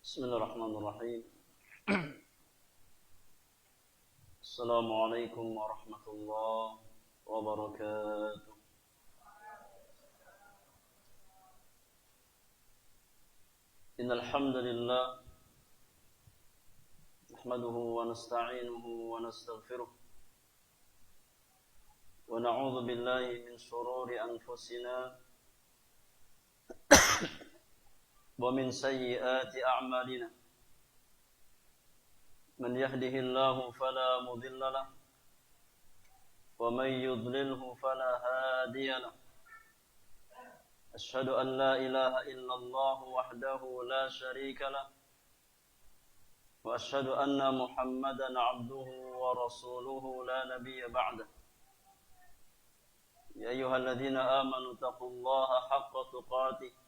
Bismillahirrahmanirrahim. Assalamualaikum warahmatullahi wabarakatuh. Innal hamdalillah nahmaduhu wa nasta'inuhu wa nastaghfiruh wa na'udzu billahi min shururi anfusina wa min sayyiati a'malina. Man yahdihillahu fala mudilla lahu wa man yudlilhu fala hadiya lahu. Ashhadu an la ilaha illallah wahdahu la sharika lahu wa ashhadu anna Muhammadan 'abduhu wa rasuluhu la nabiyya ba'dahu. Ya ayyuhalladzina amanu taqullaha haqqa tuqatih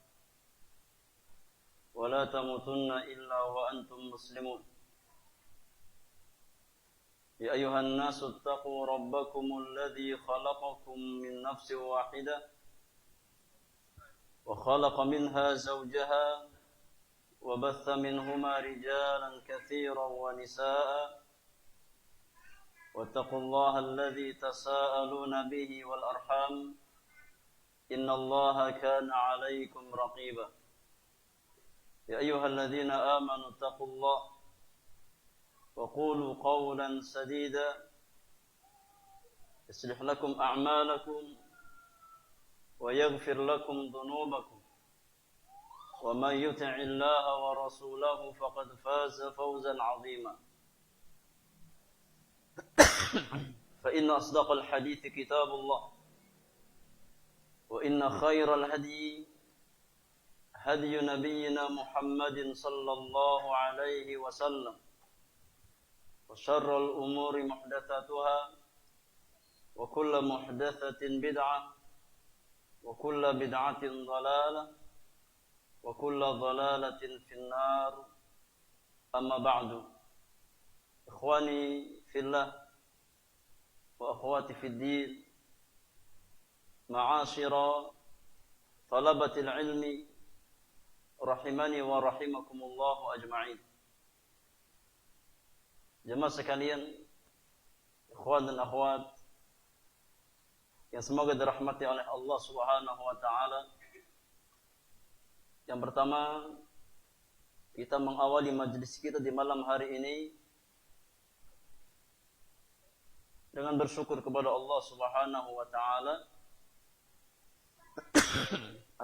ولا تموتن إلا وأنتم مسلمون. يا أيها الناس اتقوا ربكم الذي خلقكم من نفس واحدة وخلق منها زوجها وبث منهما رجالا كثيرا ونساء واتقوا الله الذي تساءلون به والأرحام إن الله كان عليكم رقيبا. يا أيها الذين آمنوا اتقوا الله وقولوا قولا سديدا يصلح لكم أعمالكم ويغفر لكم ذنوبكم ومن يطع الله ورسوله فقد فاز فوزا عظيما. فإن أصدق الحديث كتاب الله وإن خير الهدي هدي نبينا محمد صلى الله عليه وسلم وشر الأمور محدثاتها وكل محدثة بدعة وكل بدعة ضلالة وكل ضلالة في النار. أما بعد، إخواني في الله وأخواتي في الدين، معاشر طلبة العلم rahimani wa rahimakumullahu ajma'in. Jemaah sekalian, ikhwan dan akhwat yang semoga dirahmati oleh Allah Subhanahu wa taala. Yang pertama, kita mengawali majelis kita di malam hari ini dengan bersyukur kepada Allah Subhanahu wa taala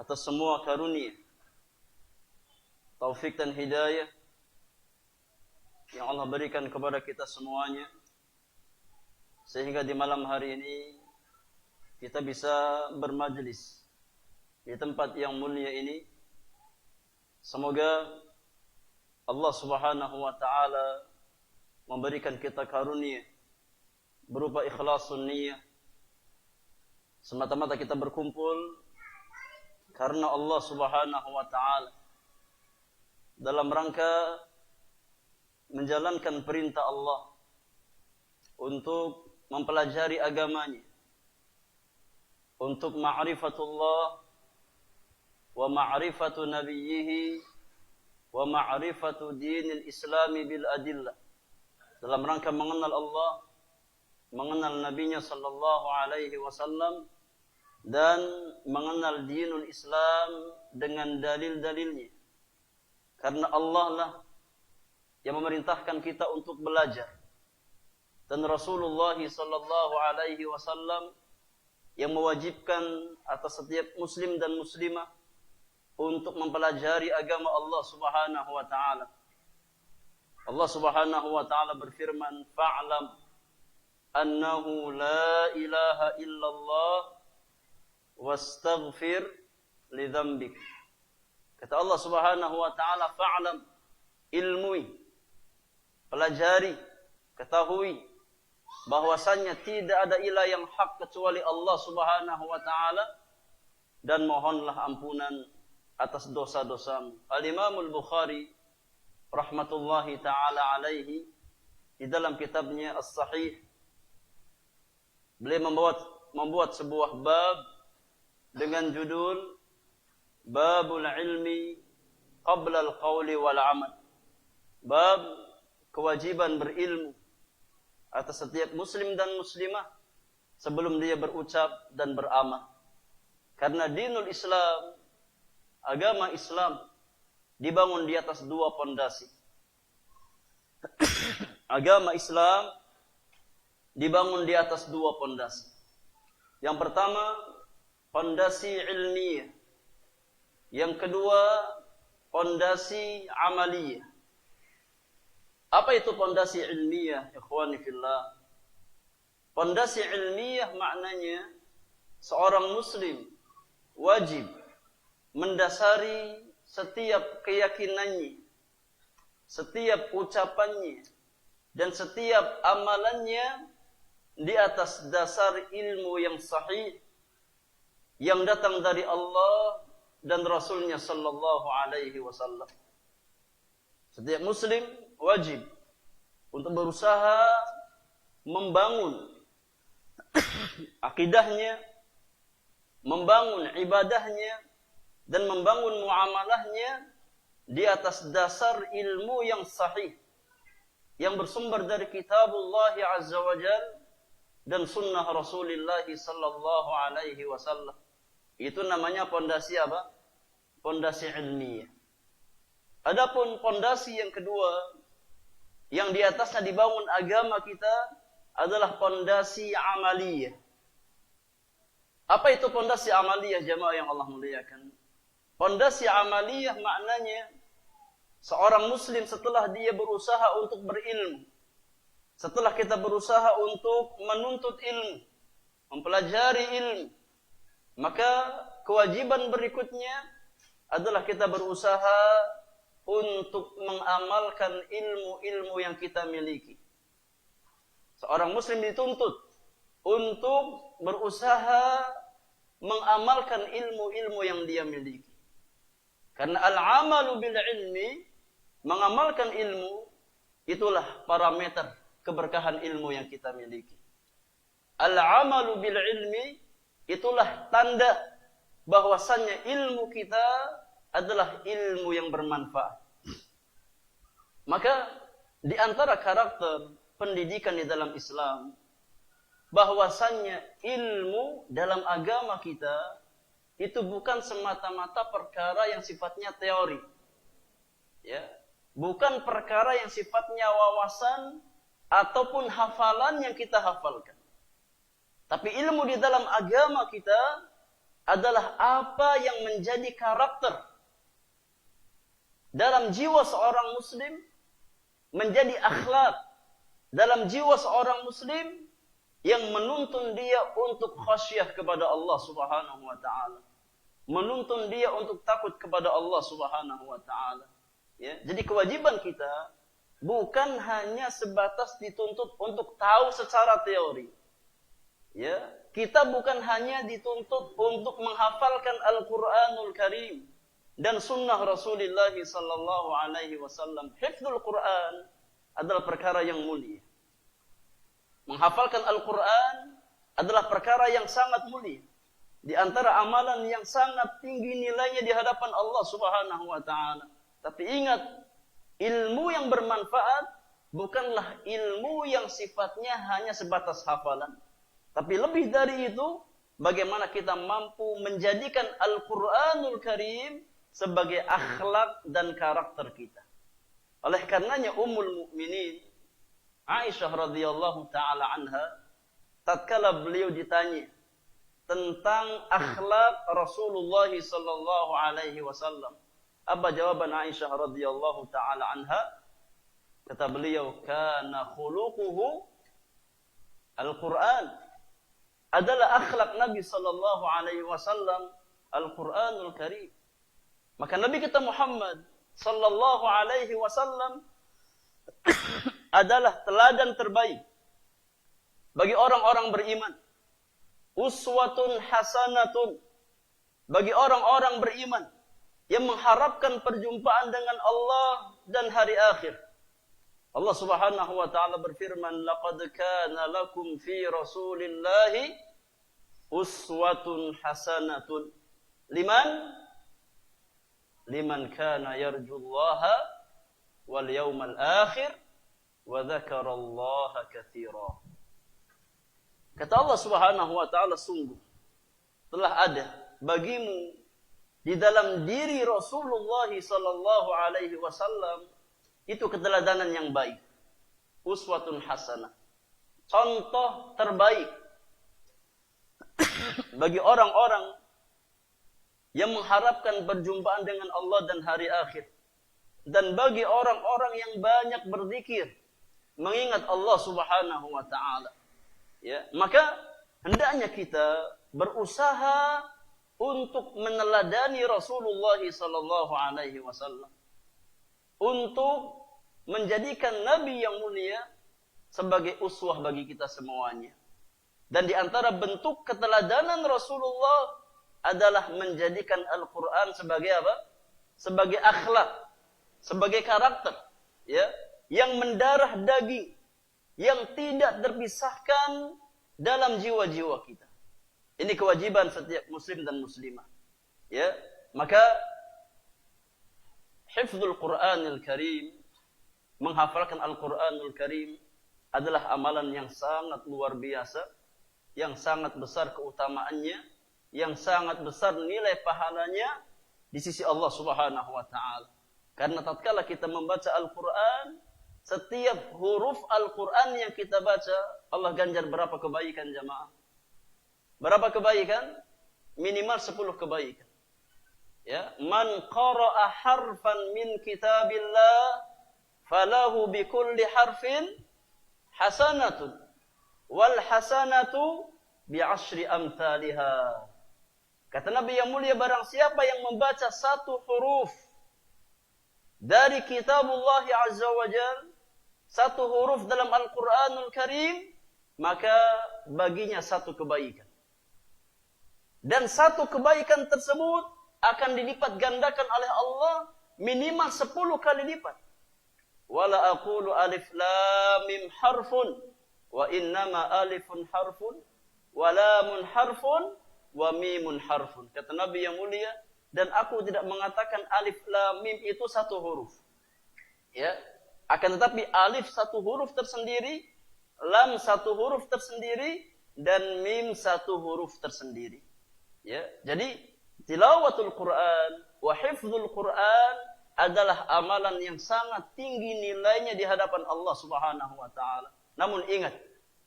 atas semua karunia, taufik dan hidayah yang Allah berikan kepada kita semuanya, sehingga di malam hari ini kita bisa bermajlis di tempat yang mulia ini. Semoga Allah Subhanahu wa taala memberikan kita karunia berupa ikhlasun niyah, semata-mata kita berkumpul karena Allah Subhanahu wa taala, dalam rangka menjalankan perintah Allah untuk mempelajari agamanya, untuk ma'rifatullah wa ma'rifatu nabiyhi wa ma'rifatu dinil islami bil adillah, dalam rangka mengenal Allah, mengenal nabinya sallallahu alaihi wasallam, dan mengenal dinul Islam dengan dalil-dalilnya. Karena Allah lah yang memerintahkan kita untuk belajar, dan Rasulullah sallallahu alaihi wasallam yang mewajibkan atas setiap muslim dan muslimah untuk mempelajari agama Allah Subhanahu wa taala. Allah Subhanahu wa taala berfirman, "Fa'lam annahu la ilaha illallah wastaghfir li dzambik." Kata Allah Subhanahu wa taala, fa'lam, ilmui, pelajari, ketahui bahwasannya tidak ada ilah yang hak kecuali Allah Subhanahu wa taala, dan mohonlah ampunan atas dosa-dosamu. Al-Imam Al-Bukhari rahmatullahi taala alaihi di dalam kitabnya As-Sahih, beliau membuat sebuah bab dengan judul Babul ilmi qabla al-qawli wal amal. bab kewajiban berilmu atas setiap muslim dan muslimah sebelum dia berucap dan beramal. Karena dinul Islam, agama Islam, dibangun di atas dua pondasi. Agama Islam dibangun di atas dua pondasi. Yang pertama, pondasi ilmiah. Yang kedua, pondasi amaliyah. Apa itu pondasi ilmiah, ikhwani fillah? Pondasi ilmiah maknanya seorang muslim wajib mendasari setiap keyakinannya, setiap ucapannya, dan setiap amalannya di atas dasar ilmu yang sahih yang datang dari Allah dan Rasulnya sallallahu alaihi wasallam. Setiap muslim wajib untuk berusaha membangun akidahnya, membangun ibadahnya, dan membangun muamalahnya di atas dasar ilmu yang sahih yang bersumber dari kitabullah azza wa jal dan sunnah Rasulullah sallallahu alaihi wasallam. Itu namanya pondasi apa? Pondasi ilmiah. Adapun pondasi yang kedua yang di atasnya dibangun agama kita adalah pondasi amaliyah. Apa itu pondasi amaliyah, jamaah yang Allah muliakan? Pondasi amaliyah maknanya seorang muslim setelah dia berusaha untuk berilmu, setelah kita berusaha untuk menuntut ilmu, mempelajari ilmu, maka kewajiban berikutnya adalah kita berusaha untuk mengamalkan ilmu-ilmu yang kita miliki. Seorang muslim dituntut untuk berusaha mengamalkan ilmu-ilmu yang dia miliki. Karena al-amalu bil ilmi, mengamalkan ilmu, itulah parameter keberkahan ilmu yang kita miliki. Al-amalu bil ilmi, itulah tanda bahwasannya ilmu kita adalah ilmu yang bermanfaat. Maka di antara karakter pendidikan di dalam Islam, bahwasannya ilmu dalam agama kita itu bukan semata-mata perkara yang sifatnya teori. Ya, bukan perkara yang sifatnya wawasan ataupun hafalan yang kita hafalkan. Tapi ilmu di dalam agama kita adalah apa yang menjadi karakter dalam jiwa seorang muslim, menjadi akhlak dalam jiwa seorang muslim yang menuntun dia untuk khasyah kepada Allah Subhanahu wa taala. Menuntun dia untuk takut kepada Allah Subhanahu wa taala. Ya, jadi kewajiban kita bukan hanya sebatas dituntut untuk tahu secara teori. Ya, kita bukan hanya dituntut untuk menghafalkan Al-Qur'anul Karim dan sunnah Rasulullah sallallahu alaihi wasallam. Hifdzul Quran adalah perkara yang mulia. Menghafalkan Al-Quran adalah perkara yang sangat mulia. Di antara amalan yang sangat tinggi nilainya di hadapan Allah Subhanahu wa taala. Tapi ingat, ilmu yang bermanfaat bukanlah ilmu yang sifatnya hanya sebatas hafalan. Tapi lebih dari itu, bagaimana kita mampu menjadikan Al-Quranul Karim sebagai akhlak dan karakter kita. Oleh karenanya Ummul Mukminin Aisyah radhiyallahu taala anha, tatkala beliau ditanya tentang akhlak Rasulullah sallallahu alaihi wasallam, apa jawaban Aisyah radhiyallahu taala anha? Kata beliau, kana khuluquhu Al-Quran. Adalah akhlak Nabi sallallahu alaihi wasallam Al-Quranul Karim. Maka Nabi kita Muhammad sallallahu alaihi wasallam adalah teladan terbaik bagi orang-orang beriman. Uswatun hasanatun bagi orang-orang beriman yang mengharapkan perjumpaan dengan Allah dan hari akhir. Allah Subhanahu wa taala berfirman, laqad kana lakum fi Rasulillahi uswatun hasanatun liman kana yarjullaha wal yawmal akhir wa dzakarallaha katsira. Kata Allah Subhanahu wa taala, sungguh telah ada bagimu di dalam diri Rasulullah sallallahu alaihi wasallam itu keteladanan yang baik, uswatun hasanah, contoh terbaik bagi orang-orang yang mengharapkan perjumpaan dengan Allah dan hari akhir, dan bagi orang-orang yang banyak berzikir mengingat Allah Subhanahu wa taala. Ya, maka hendaknya kita berusaha untuk meneladani Rasulullah sallallahu alaihi wasallam, untuk menjadikan Nabi yang mulia sebagai uswah bagi kita semuanya. Dan di antara bentuk keteladanan Rasulullah adalah menjadikan Al-Quran sebagai apa? Sebagai akhlak, sebagai karakter, ya, yang mendarah daging, yang tidak terpisahkan dalam jiwa-jiwa kita. Ini kewajiban setiap muslim dan muslimah. Ya, maka hifdzul Qur'anil Karim, menghafalkan Al-Qur'anul Karim adalah amalan yang sangat luar biasa, yang sangat besar keutamaannya, yang sangat besar nilai pahalanya di sisi Allah Subhanahu wa taala. Karena tatkala kita membaca Al-Qur'an, setiap huruf Al-Qur'an yang kita baca, Allah ganjar berapa kebaikan jamaah? Berapa kebaikan? Minimal 10 kebaikan. Ya, man qara'a harfan min kitabillah falahu bikulli harfin hasanatun wal hasanatu bi'ashri amthaliha. Kata Nabi yang mulia, barang siapa yang membaca satu huruf dari kitabullah azza wa jal, satu huruf dalam Al-Quranul Karim, maka baginya satu kebaikan. Dan satu kebaikan tersebut akan dilipat gandakan oleh Allah minimal 10 kali lipat. Wala aqulu alif lam mim harfun wa innama alifun harfun wa lamun harfun wa mimun harfun. Kata Nabi yang mulia, dan aku tidak mengatakan alif lam mim itu satu huruf. Ya, akan tetapi alif satu huruf tersendiri, lam satu huruf tersendiri, dan mim satu huruf tersendiri. Ya, jadi tilawatul Quran wa hifdzul Quran adalah amalan yang sangat tinggi nilainya di hadapan Allah Subhanahu wa taala. Namun ingat,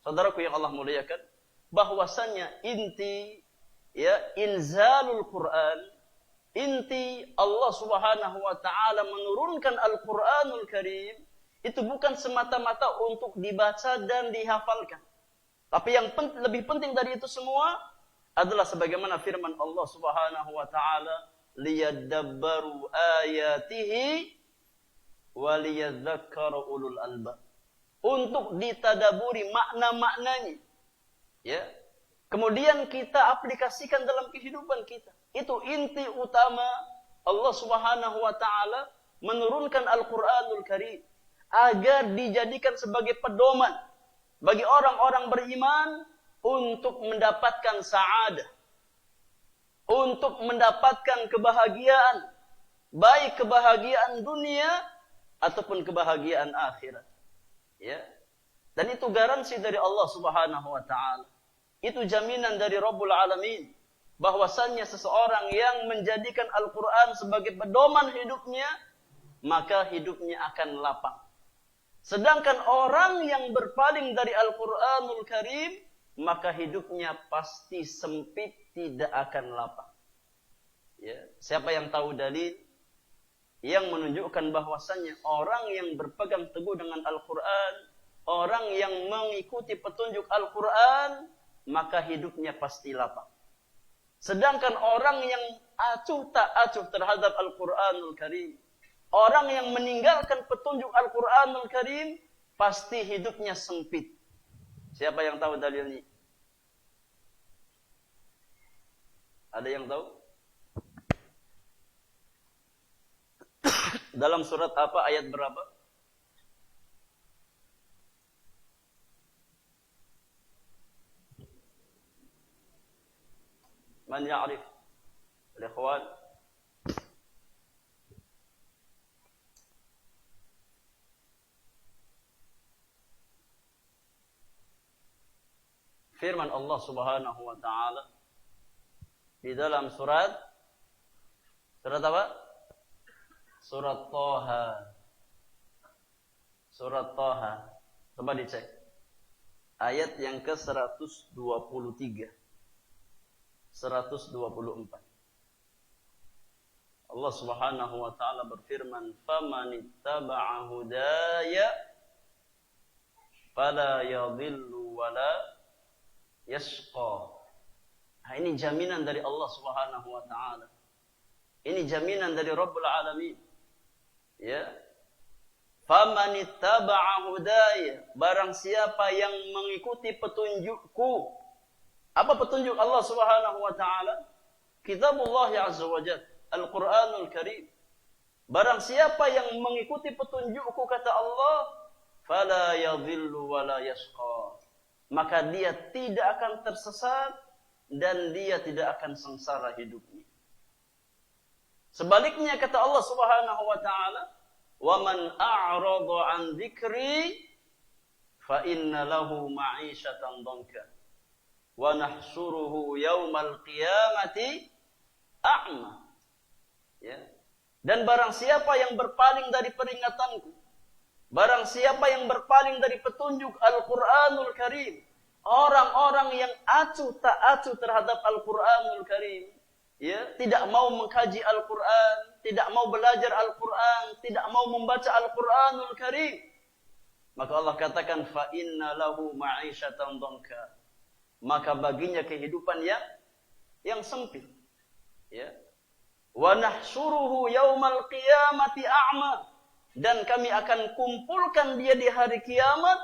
saudaraku yang Allah muliakan, bahwasanya inti, ya, inzalul Quran, inti Allah Subhanahu wa taala menurunkan Al-Qur'anul Karim itu bukan semata-mata untuk dibaca dan dihafalkan. Tapi yang lebih penting dari itu semua adalah sebagaimana firman Allah Subhanahu wa taala, liyadabbaru ayatihi wa liyadzakkara ulul albab. Untuk ditadaburi makna-maknanya. Ya. Kemudian kita aplikasikan dalam kehidupan kita. Itu inti utama Allah Subhanahu wa taala menurunkan Al-Qur'anul Karim agar dijadikan sebagai pedoman bagi orang-orang beriman untuk mendapatkan sa'adah, untuk mendapatkan kebahagiaan, baik kebahagiaan dunia ataupun kebahagiaan akhirat. Ya. Dan itu garansi dari Allah Subhanahu wa taala. Itu jaminan dari Rabbul Alamin, bahwasannya seseorang yang menjadikan Al-Qur'an sebagai pedoman hidupnya, maka hidupnya akan lapang. Sedangkan orang yang berpaling dari Al-Qur'anul Karim, maka hidupnya pasti sempit, tidak akan lapang. Ya, siapa yang tahu dalil yang menunjukkan bahwasannya orang yang berpegang teguh dengan Al-Quran, orang yang mengikuti petunjuk Al-Quran, maka hidupnya pasti lapang. Sedangkan orang yang acuh tak acuh terhadap Al-Quranul Karim, orang yang meninggalkan petunjuk Al-Quranul Karim, pasti hidupnya sempit. Siapa yang tahu dalilnya? Ada yang tahu? Dalam surat apa, ayat berapa? Man ya'rif? Al-ikhwan? firman Allah Subhanahu wa taala di dalam surat apa? Surat Thaha. Surat Thaha. Coba dicek. Ayat yang ke-123. 124. Allah Subhanahu wa taala berfirman, "Famanittaba'a hudaya fala yadhillu wala yashqa." Nah, ini jaminan dari Allah Subhanahu wa taala. Ini jaminan dari Rabbul Alamin. Ya. Famanittaba'a hudaya, barang siapa yang mengikuti petunjukku. Apa petunjuk Allah Subhanahu wa taala? Kitabullah azza wa jalla, Al-Qur'anul Karim. Barang siapa yang mengikuti petunjukku, kata Allah, fala yadhillu wala yashqa, maka dia tidak akan tersesat dan dia tidak akan sengsara hidupnya. Sebaliknya kata Allah Subhanahu wa taala, "Wa man a'rada 'an dzikri fa inna lahu ma'isyatan dhanka wa nahsyuruhu yaumal qiyamati a'ma." Ya. Dan barang siapa yang berpaling dari peringatanku, barang siapa yang berpaling dari petunjuk Al-Qur'anul Karim, orang-orang yang acuh tak acuh terhadap Al-Qur'anul Karim, ya, tidak mau mengkaji Al-Qur'an, tidak mau belajar Al-Qur'an, tidak mau membaca Al-Qur'anul Karim, maka Allah katakan fa inna lahu ma'isyatan dhanka, maka baginya kehidupan yang sempit. Ya. Wa nahsyuruhu yaumal qiyamati a'ma, dan kami akan kumpulkan dia di hari kiamat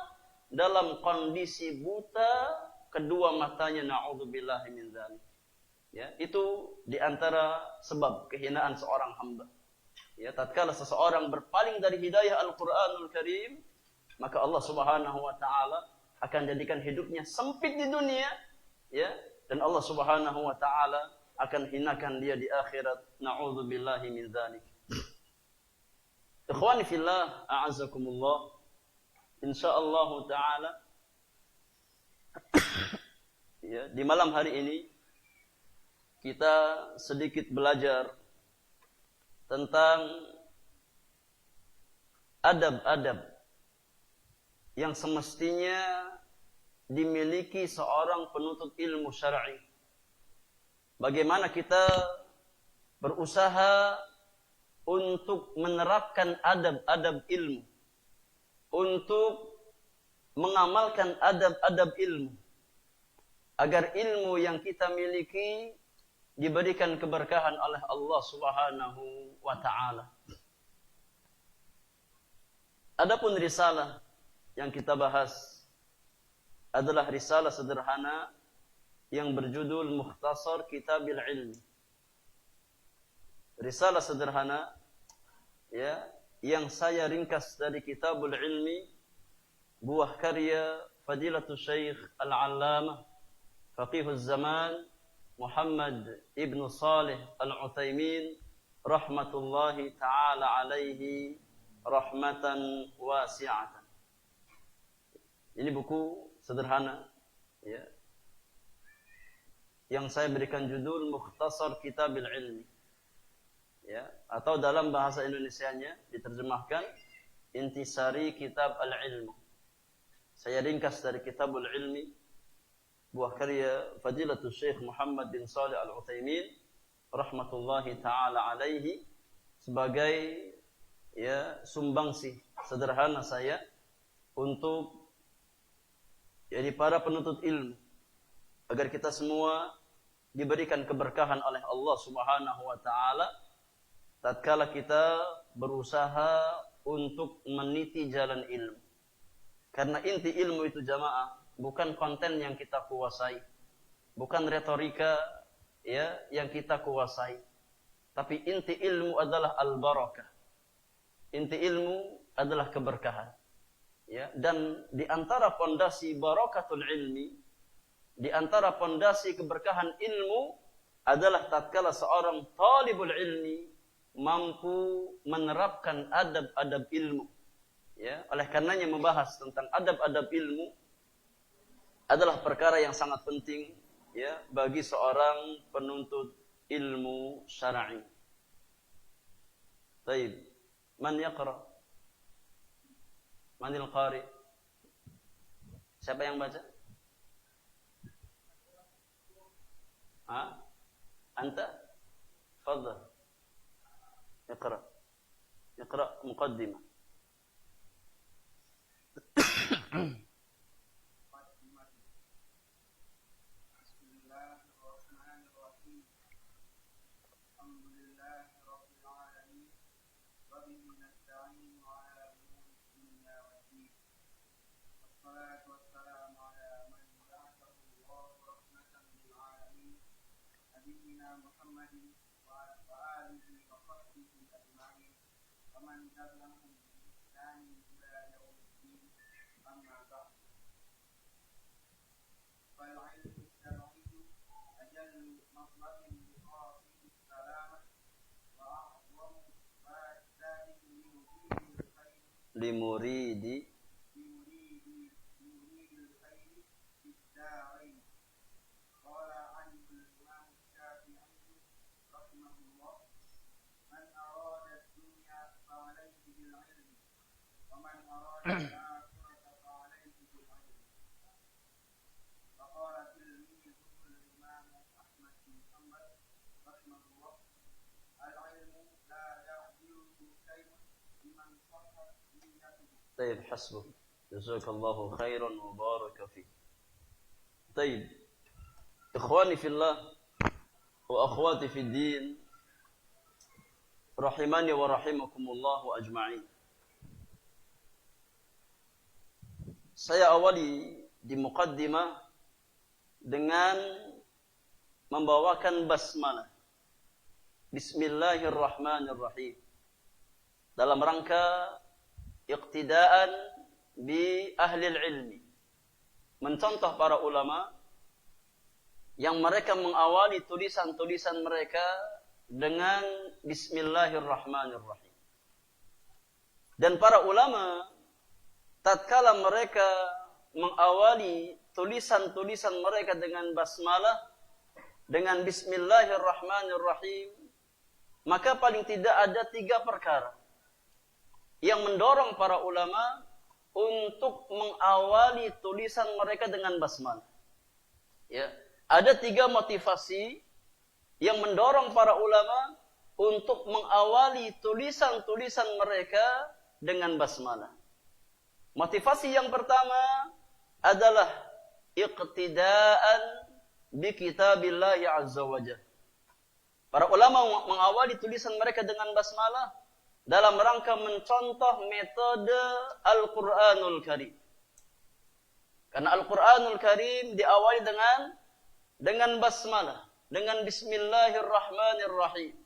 dalam kondisi buta kedua matanya, na'udzubillahi min dzalik. Ya, itu di antara sebab kehinaan seorang hamba. Ya, tatkala seseorang berpaling dari hidayah Al-Qur'anul Karim, maka Allah Subhanahu wa taala akan jadikan hidupnya sempit di dunia, ya, dan Allah Subhanahu wa taala akan hinakan dia di akhirat, na'udzubillahi min dzalik. Ikhwani fillah, a'azzakumullah. Insyaallah taala ya, di malam hari ini kita sedikit belajar tentang adab-adab yang semestinya dimiliki seorang penuntut ilmu syar'i. Bagaimana kita berusaha untuk menerapkan adab-adab ilmu, untuk mengamalkan adab-adab ilmu, agar ilmu yang kita miliki diberikan keberkahan oleh Allah Subhanahu wa taala. Adapun risalah yang kita bahas adalah risalah sederhana yang berjudul Mukhtasar Kitabil Ilmi. Risalah sederhana, ya, yang saya ringkas dari Kitabul Ilmi, buah karya Fadilatul Syekh Al-Allamah Faqihuz Zaman Muhammad Ibn Salih Al-Utsaimin rahmatullahi ta'ala alaihi rahmatan wasi'atan. Ini buku sederhana, ya, yang saya berikan judul Mukhtasar Kitabil Ilmi, ya, atau dalam bahasa Indonesianya diterjemahkan Intisari Kitab Al-Ilmu. Saya ringkas dari Kitabul Ilmi, buah karya Fadilatul Syekh Muhammad bin Shalih Al-Utsaimin rahmatullahi ta'ala alaihi, sebagai, ya, sumbangsi sederhana saya untuk jadi para penuntut ilmu, agar kita semua diberikan keberkahan oleh Allah Subhanahu wa taala tatkala kita berusaha untuk meniti jalan ilmu. Karena inti ilmu itu jamaah bukan konten yang kita kuasai, bukan retorika, ya, yang kita kuasai, tapi inti ilmu adalah al-barakah. Inti ilmu adalah keberkahan. Ya, dan di antara pondasi barakatul ilmi, di antara pondasi keberkahan ilmu adalah tatkala seorang talibul ilmi mampu menerapkan adab-adab ilmu. Ya, oleh karenanya membahas tentang adab-adab ilmu adalah perkara yang sangat penting ya bagi seorang penuntut ilmu syar'i. Baik, man yaqra? Manil qari? Siapa yang baca? Anta? Fadhal. Iqra. Iqra muqaddimah. Limuridi طيب حسبك جزاك الله خيرا وبارك فيك. طيب إخواني في الله وأخواتي في الدين rahimani wa rahimakumullah ajma'in. Saya awali di muqaddimah dengan membawakan basmalah. Bismillahirrahmanirrahim. Dalam rangka iqtidaan bi ahli ilmi. Mencontoh para ulama yang mereka mengawali tulisan-tulisan mereka dengan Bismillahirrahmanirrahim. Dan para ulama tatkala mereka mengawali tulisan-tulisan mereka dengan basmalah, dengan Bismillahirrahmanirrahim, maka paling tidak ada 3 perkara yang mendorong para ulama untuk mengawali tulisan mereka dengan basmalah. Ya, ada 3 motivasi yang mendorong para ulama untuk mengawali tulisan-tulisan mereka dengan basmalah. Motivasi yang pertama adalah iqtidaan bi kitabillah azza wajalla. Para ulama mengawali tulisan mereka dengan basmalah dalam rangka mencontoh metode Al-Qur'anul Karim. Karena Al-Qur'anul Karim diawali dengan basmalah, dengan Bismillahirrahmanirrahim.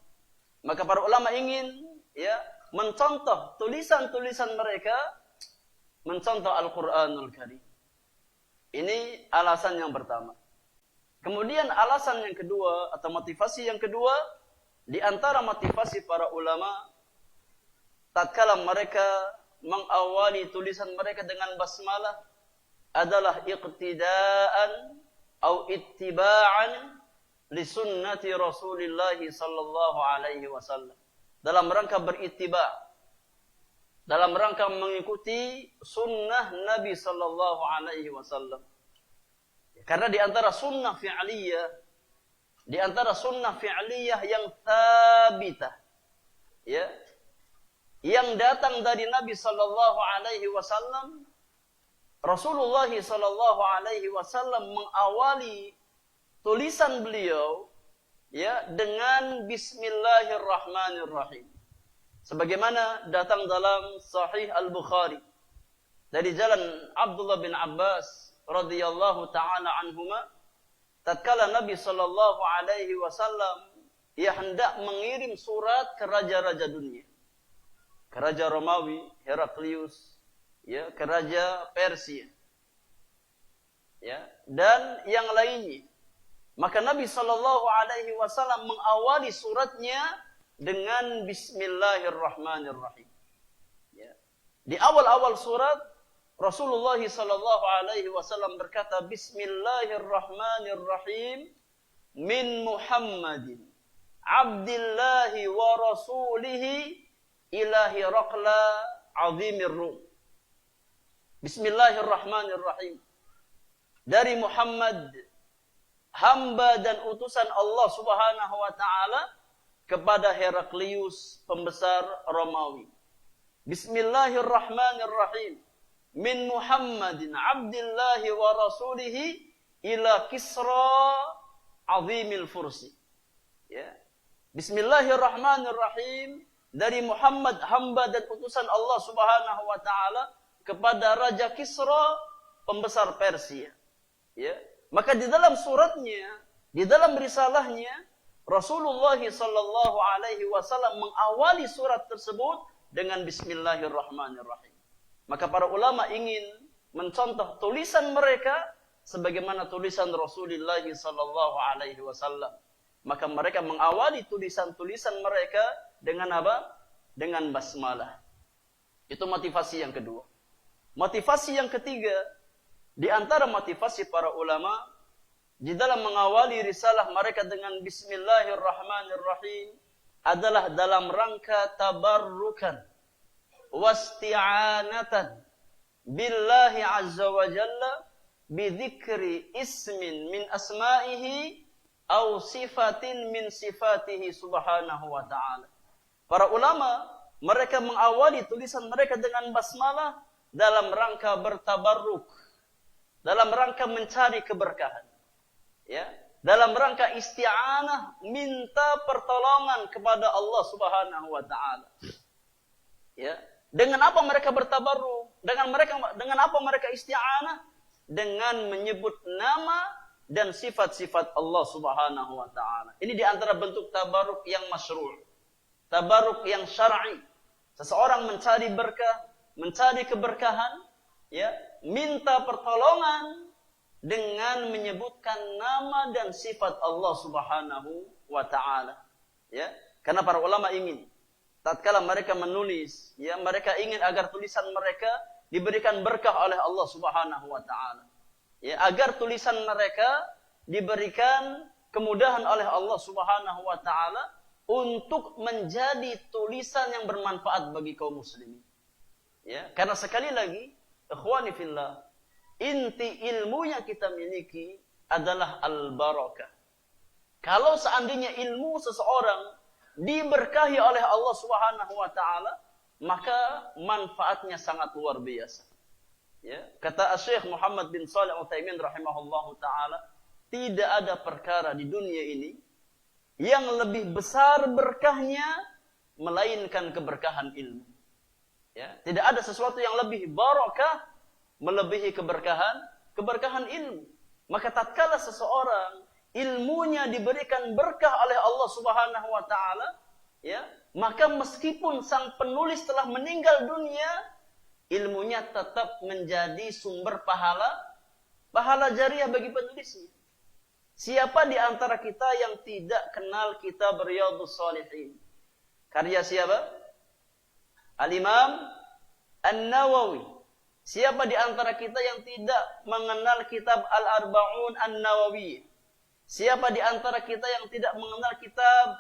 Maka para ulama ingin mencontoh tulisan-tulisan mereka, mencontoh Al-Qur'anul Karim. Ini alasan yang pertama. Kemudian alasan yang kedua atau motivasi yang kedua, di antara motivasi para ulama tatkala mereka mengawali tulisan mereka dengan basmalah adalah iqtidaan atau ittiba'an li sunnati Rasulillah sallallahu alaihi wasallam. Dalam rangka berittiba, dalam rangka mengikuti sunnah Nabi sallallahu alaihi wasallam. Karena di antara sunnah fi'liyah, yang thabitah, yang datang dari Nabi sallallahu alaihi wasallam, Rasulullah sallallahu alaihi wasallam mengawali tulisan beliau dengan Bismillahirrahmanirrahim. Sebagaimana datang dalam Sahih Al-Bukhari dari jalan Abdullah bin Abbas radhiyallahu taala anhuma, tatkala Nabi sallallahu alaihi wasallam hendak mengirim surat ke raja-raja dunia, ke Raja Romawi Heraklius, ke Raja Persia, dan yang lainnya. Maka Nabi sallallahu alaihi wasallam mengawali suratnya dengan Bismillahirrahmanirrahim. Di awal-awal surat Rasulullah sallallahu alaihi wasallam berkata, Bismillahirrahmanirrahim, min Muhammadin abdillahi wa rasulihi ila Hiraqla azimir Rum. Bismillahirrahmanirrahim. Dari Muhammad, hamba dan utusan Allah Subhanahu wa taala, kepada Heraklius, pembesar Romawi. Bismillahirrahmanirrahim. Min Muhammadin abdillahi wa rasulihi ila Kisra azimil Fursi. Ya. Bismillahirrahmanirrahim. Dari Muhammad, hamba dan utusan Allah Subhanahu wa taala, kepada Raja Kisra, pembesar Persia. Ya. Maka di dalam suratnya, di dalam risalahnya, Rasulullah sallallahu alaihi wasallam mengawali surat tersebut dengan Bismillahirrahmanirrahim. Maka para ulama ingin mencontoh tulisan mereka sebagaimana tulisan Rasulullah sallallahu alaihi wasallam. Maka mereka mengawali tulisan-tulisan mereka dengan apa? Dengan basmalah. Itu motivasi yang kedua. Motivasi yang ketiga, di antara motivasi para ulama di dalam mengawali risalah mereka dengan Bismillahirrahmanirrahim adalah dalam rangka tabarrukan wasti'anatan billahi azza wa jalla bidzikri ismin min asma'ihi aw sifatin min sifatihi subhanahu wa ta'ala. Para ulama mereka mengawali tulisan mereka dengan basmalah dalam rangka bertabarruk, dalam rangka mencari keberkahan, ya, dalam rangka isti'anah, minta pertolongan kepada Allah Subhanahu wa taala. Ya, dengan apa mereka bertabarruk? Dengan apa mereka isti'anah? Dengan menyebut nama dan sifat-sifat Allah Subhanahu wa taala. Ini di antara bentuk tabarruk yang masyru', tabarruk yang syar'i. Seseorang mencari berkah, mencari keberkahan, ya, minta pertolongan dengan menyebutkan nama dan sifat Allah Subhanahu wa taala. Ya, karena para ulama ingin tatkala mereka menulis, ya, mereka ingin agar tulisan mereka diberikan berkah oleh Allah Subhanahu wa taala. Ya, agar tulisan mereka diberikan kemudahan oleh Allah Subhanahu wa taala untuk menjadi tulisan yang bermanfaat bagi kaum muslimin. Ya, karena sekali lagi, ikhwani fillah, inti ilmu yang kita miliki adalah al-barakah. Kalau seandainya ilmu seseorang diberkahi oleh Allah Subhanahu wa taala, maka manfaatnya sangat luar biasa. Ya, kata Syekh Muhammad bin Shalih Al-Utsaimin rahimahullahu taala, tidak ada perkara di dunia ini yang lebih besar berkahnya melainkan keberkahan ilmu. Ya, tidak ada sesuatu yang lebih barakah melebihi keberkahan ilmu. Maka tatkala seseorang ilmunya diberikan berkah oleh Allah Subhanahu wa taala, ya, maka meskipun sang penulis telah meninggal dunia, ilmunya tetap menjadi sumber pahala jariah bagi penulisnya. Siapa di antara kita yang tidak kenal kitab Riyadhus Shalihin? Karya siapa? Al-Imam An-Nawawi. Siapa di antara kita yang tidak mengenal kitab Al-Arba'un An-Nawawiyah? Siapa di antara kita yang tidak mengenal kitab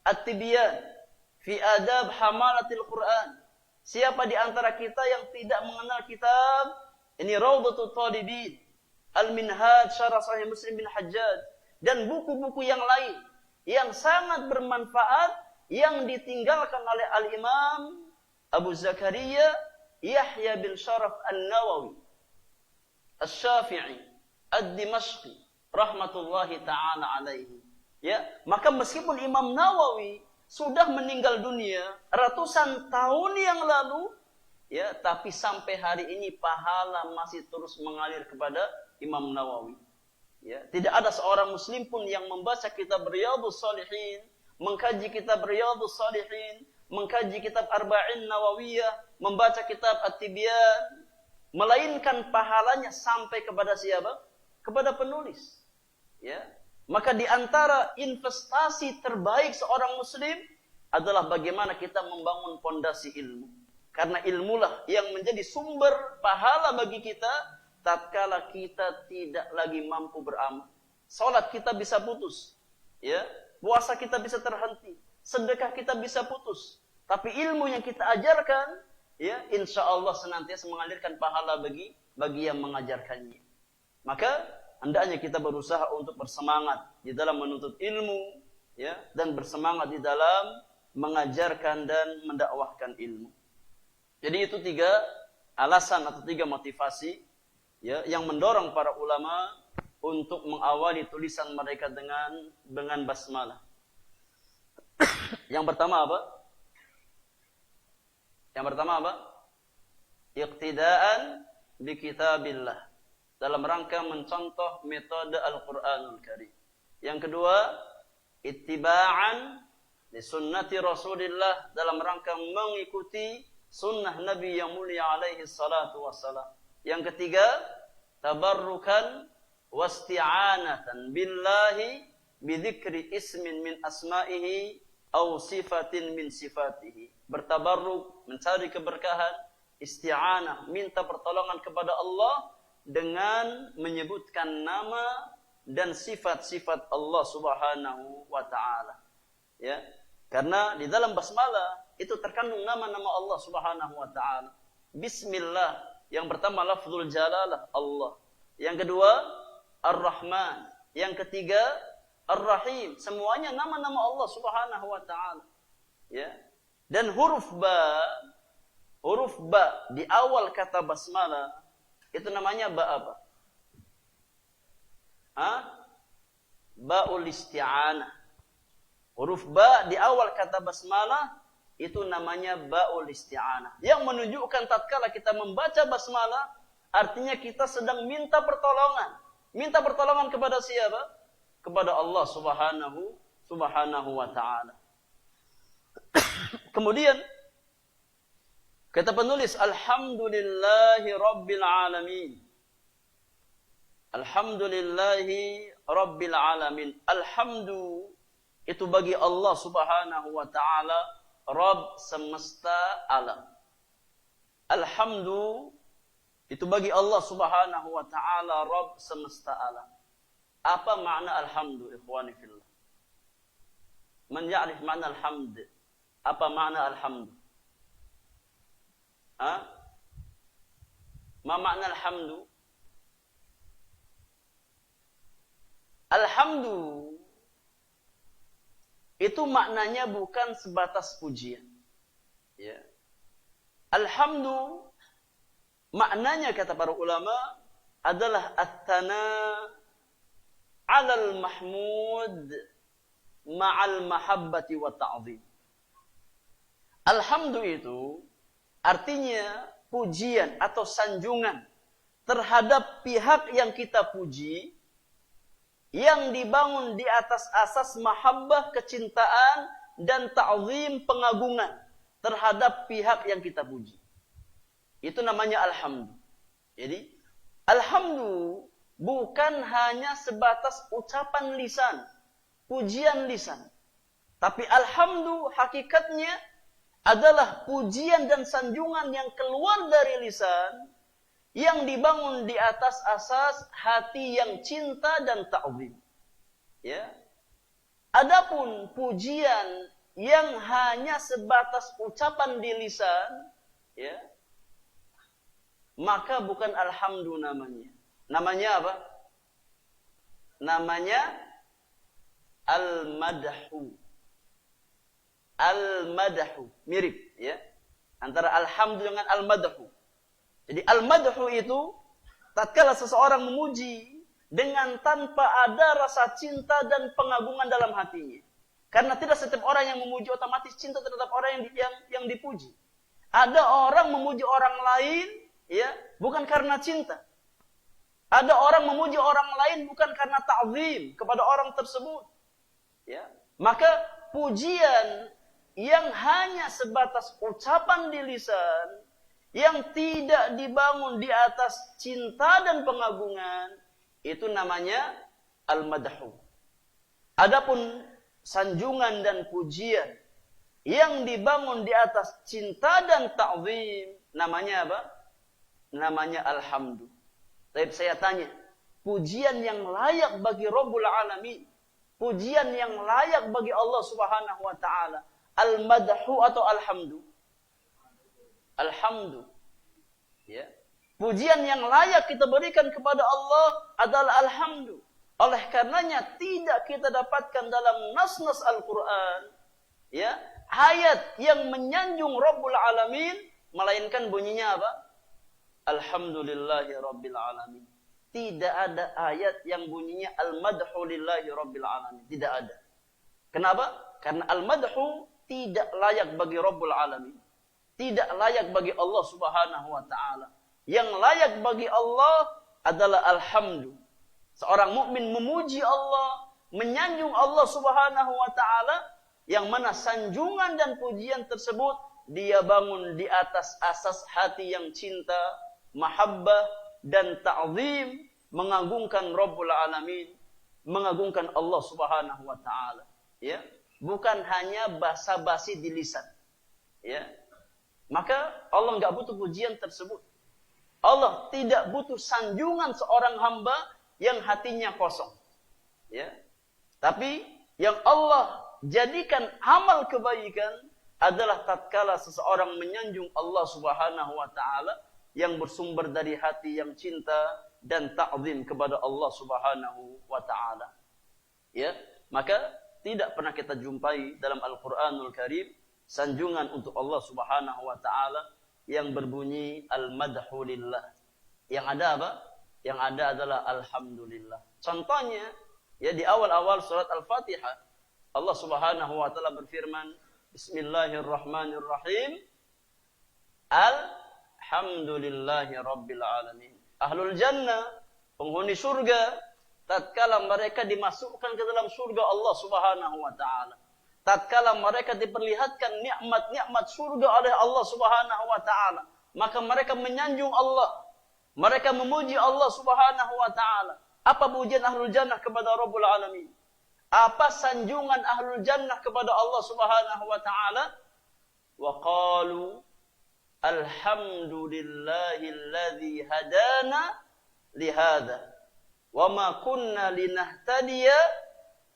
At-Tibyan fi Adab Hamalatil Quran? Siapa di antara kita yang tidak mengenal kitab ini Rawdatul Talibin, Al-Minhaj Syarah Sahih Muslim bin Hajjaj, dan buku-buku yang lain yang sangat bermanfaat yang ditinggalkan oleh Al-Imam Abu Zakaria Yahya bin Sharaf An-Nawawi Asy-Syafi'i Ad-Dimashqi rahmatullahi ta'ala alaihi. Ya, maka meskipun Imam Nawawi sudah meninggal dunia ratusan tahun yang lalu, ya, tapi sampai hari ini pahala masih terus mengalir kepada Imam Nawawi. Ya, tidak ada seorang muslim pun yang membaca kitab Riyadhus Shalihin, mengkaji kitab Riyadhus Shalihin, mengkaji kitab Arba'in Nawawiyah, membaca kitab At-Tibyan, melainkan pahalanya sampai kepada siapa? Kepada penulis. Ya, maka di antara investasi terbaik seorang muslim adalah bagaimana kita membangun pondasi ilmu. Karena ilmulah yang menjadi sumber pahala bagi kita tatkala kita tidak lagi mampu beramal. Salat kita bisa putus, ya. Puasa kita bisa terhenti, sedekah kita bisa putus. Tapi ilmu yang kita ajarkan, ya, insya Allah senantiasa mengalirkan pahala bagi yang mengajarkannya. Maka hendaknya kita berusaha untuk bersemangat di dalam menuntut ilmu, ya, dan bersemangat di dalam mengajarkan dan mendakwahkan ilmu. Jadi itu 3 alasan atau 3 motivasi, ya, yang mendorong para ulama untuk mengawali tulisan mereka dengan basmalah. Yang pertama apa? Iqtidaan bi kitabillah, dalam rangka mencontoh metode Al-Qur'anul Karim. Yang kedua, ittiba'an li sunnati Rasulillah, dalam rangka mengikuti sunnah Nabi yang mulia alaihi salatu wassalam. Yang ketiga, tabarrukan wasti'anatan billahi bidzikri ismin min asma'ihi aw sifatin min sifatihi. Bertabarruk, mencari keberkahan, isti'anah, minta pertolongan kepada Allah dengan menyebutkan nama dan sifat-sifat Allah Subhanahu wa taala. Ya. Karena di dalam basmalah itu terkandung nama-nama Allah Subhanahu wa taala. Bismillah, yang pertama lafzul jalalah Allah. Yang kedua Ar-Rahman, yang ketiga Ar-Rahim. Semuanya nama-nama Allah Subhanahu wa taala. Ya. Dan huruf ba di awal kata basmalah itu namanya ba apa? Ba'ul isti'anah. Huruf ba di awal kata basmalah itu namanya ba'ul isti'anah, yang menunjukkan tatkala kita membaca basmalah artinya kita sedang minta pertolongan. Minta pertolongan kepada siapa? Kepada Allah Subhanahu wa taala. Kemudian kata penulis, alhamdulillahi rabbil alamin. Alhamdulillahi rabbil alamin. Alhamdu itu bagi Allah Subhanahu wa taala, Rabb semesta alam. Alhamdu itu bagi Allah Subhanahu wa taala, Rabb semesta alam. Apa makna alhamdu, ikhwani fillah? Man ya'rif makna alhamd? Apa makna alhamdu? Ma makna alhamdu? Alhamdu itu maknanya bukan sebatas pujian. Ya. Alhamdu maknanya kata para ulama adalah at-tana 'alal mahmud ma'al mahabbati wa ta'zim. Alhamdu itu artinya pujian atau sanjungan terhadap pihak yang kita puji, yang dibangun di atas asas mahabbah, kecintaan, dan ta'zim, pengagungan terhadap pihak yang kita puji. Itu namanya alhamdu. Jadi, alhamdu bukan hanya sebatas ucapan lisan, pujian lisan. Tapi alhamdu hakikatnya adalah pujian dan sanjungan yang keluar dari lisan, yang dibangun di atas asas hati yang cinta dan ta'zim. Ya. Adapun pujian yang hanya sebatas ucapan di lisan, ya, maka bukan alhamdu namanya. Namanya apa? Namanya al-madhu. Al-madhu, mirip, ya, antara alhamdu dengan al-madhu. Jadi al-madhu itu tatkala seseorang memuji dengan tanpa ada rasa cinta dan pengagungan dalam hatinya. Karena tidak setiap orang yang memuji otomatis cinta terhadap orang yang dipuji. Ada orang memuji orang lain, ya, bukan karena cinta. Ada orang memuji orang lain bukan karena ta'zim kepada orang tersebut. Ya. Maka pujian yang hanya sebatas ucapan di lisan, yang tidak dibangun di atas cinta dan pengagungan, itu namanya al-madhu. Adapun sanjungan dan pujian yang dibangun di atas cinta dan ta'zim, namanya apa? Namanya alhamdu. Tapi saya tanya, pujian yang layak bagi Rabbul Alamin, pujian yang layak bagi Allah Subhanahu wa taala, al-madhu atau alhamdu? Alhamdu. Ya. Pujian yang layak kita berikan kepada Allah adalah alhamdu. Oleh karenanya tidak kita dapatkan dalam nas-nas Al-Qur'an, ya, ayat yang menyanjung Rabbul Alamin melainkan bunyinya apa? Alhamdulillahi Rabbil Alamin. Tidak ada ayat yang bunyinya al-madhu lillahi Rabbil Alamin. Tidak ada. Kenapa? Karena al-madhu tidak layak bagi Rabbul Alamin. Tidak layak bagi Allah Subhanahu wa taala. Yang layak bagi Allah adalah alhamdu. Seorang mukmin memuji Allah, menyanjung Allah Subhanahu wa taala, yang mana sanjungan dan pujian tersebut dia bangun di atas asas hati yang cinta, mahabbah dan ta'zim, mengagungkan Rabbul Alamin, mengagungkan Allah Subhanahu wa taala, ya. Bukan hanya basa-basi di lisan, ya. Maka Allah enggak butuh pujian tersebut. Allah tidak butuh sanjungan seorang hamba yang hatinya kosong, ya. Tapi yang Allah jadikan amal kebaikan adalah tatkala seseorang menyanjung Allah Subhanahu wa taala yang bersumber dari hati yang cinta dan ta'zim kepada Allah Subhanahu wa taala. Ya, maka tidak pernah kita jumpai dalam Al-Qur'anul Karim sanjungan untuk Allah Subhanahu wa taala yang berbunyi al-madhu lillah. Yang ada apa? Yang ada adalah alhamdulillah. Contohnya, ya, di awal-awal surat Al-Fatihah Allah Subhanahu wa taala berfirman, Bismillahirrahmanirrahim. Alhamdulillahi Rabbil Alamin. Ahlul jannah, penghuni surga, tatkala mereka dimasukkan ke dalam surga Allah Subhanahu wa taala, tatkala mereka diperlihatkan nikmat-nikmat surga oleh Allah Subhanahu wa taala, maka mereka menyanjung Allah, mereka memuji Allah Subhanahu wa taala. Apa pujian ahlul jannah kepada Rabbul Alamin? Apa sanjungan ahlul jannah kepada Allah Subhanahu wa taala? Wa qalu alhamdulillahilladzi hadana lihada wa ma kunna linahtadiya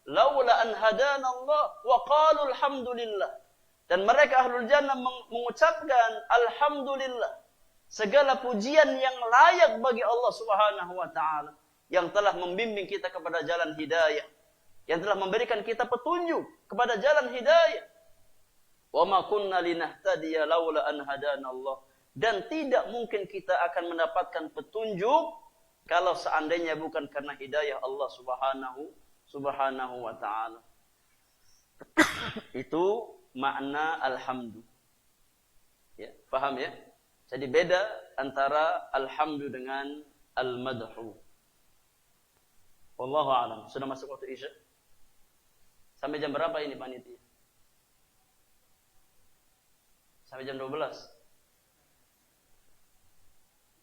laula an hadana Allah wa qalu alhamdulillah. Dan mereka ahlul jannah mengucapkan alhamdulillah, segala pujian yang layak bagi Allah Subhanahu wa taala yang telah membimbing kita kepada jalan hidayah, yang telah memberikan kita petunjuk kepada jalan hidayah. Wa ma kunna linahtadiya laula an hadana Allah. Dan tidak mungkin kita akan mendapatkan petunjuk kalau seandainya bukan karena hidayah Allah Subhanahu wa taala. Itu makna alhamdu. Ya, paham ya? Jadi beda antara alhamdu dengan al-madhu. Wallahu a'lam. Sudah masuk waktu Isya? Sampai jam berapa ini panitia? Sampai jam 12.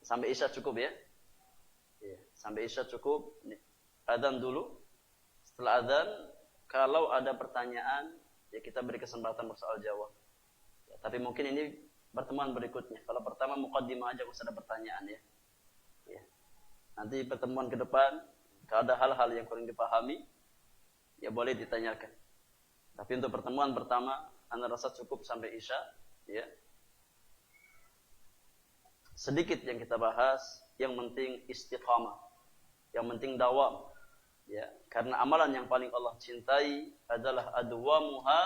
Sampai Isya cukup ya? Ya, sampai Isya cukup. Adzan dulu. Setelah adzan, kalau ada pertanyaan, ya kita beri kesempatan bersoal jawab. Ya, tapi mungkin ini pertemuan berikutnya. Kalau pertama muqaddimah aja, usah ada pertanyaan ya. Ya. Nanti pertemuan ke depan, kalau ada hal-hal yang kurang dipahami, ya boleh ditanyakan. Tapi untuk pertemuan pertama, Anda rasa cukup sampai Isya. Ya. Sedikit yang kita bahas, yang penting istiqamah, yang penting dawam, ya, karena amalan yang paling Allah cintai adalah adwamuha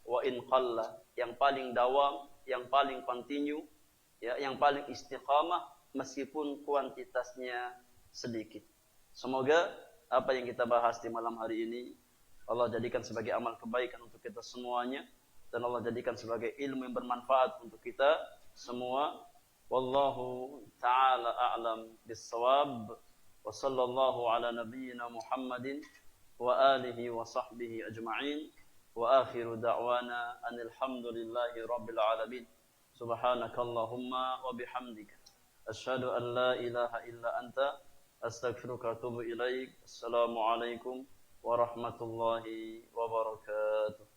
wa in qalla, yang paling dawam, yang paling continue, ya, yang paling istiqamah meskipun kuantitasnya sedikit. Semoga apa yang kita bahas di malam hari ini Allah jadikan sebagai amal kebaikan untuk kita semuanya, dan Allah jadikan sebagai ilmu yang bermanfaat untuk kita semua. Wallahu ta'ala a'lam bis-shawab. Wa sallallahu ala nabiyyina Muhammadin wa alihi wa sahbihi ajma'in. Wa akhiru da'wana anil hamdulillahi rabbil alamin. Subhanakallahumma wa bihamdika asyhadu an la ilaha illa anta astaghfiruka wa atubu ilaik. Assalamualaikum warahmatullahi wabarakatuh.